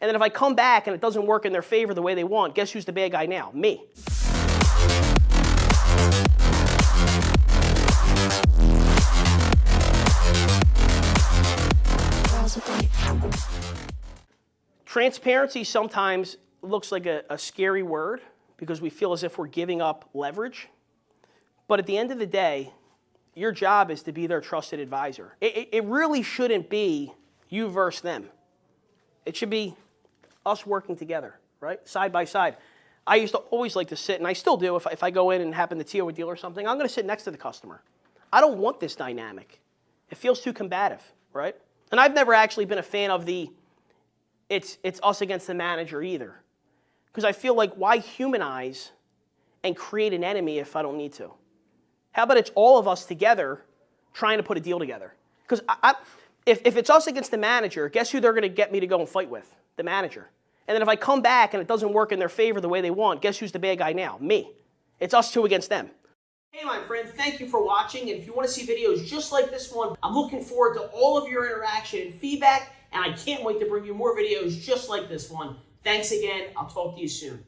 And then if I come back and it doesn't work in their favor the way they want, guess who's the bad guy now? Me. Transparency sometimes looks like a scary word because we feel as if we're giving up leverage. But at the end of the day, your job is to be their trusted advisor. It really shouldn't be you versus them. It should be us working together, right? Side by side. I used to always like to sit, and I still do, if I go in and happen to TO a deal or something, I'm going to sit next to the customer. I don't want this dynamic. It feels too combative, right? And I've never actually been a fan of the it's us against the manager either. Because I feel like why humanize and create an enemy if I don't need to? How about it's all of us together trying to put a deal together? Because if it's us against the manager, guess who they're going to get me to go and fight with? The manager. And then if I come back and it doesn't work in their favor the way they want, guess who's the bad guy now? Me. It's us two against them. Hey, my friend, thank you for watching. And if you want to see videos just like this one, I'm looking forward to all of your interaction and feedback. And I can't wait to bring you more videos just like this one. Thanks again. I'll talk to you soon.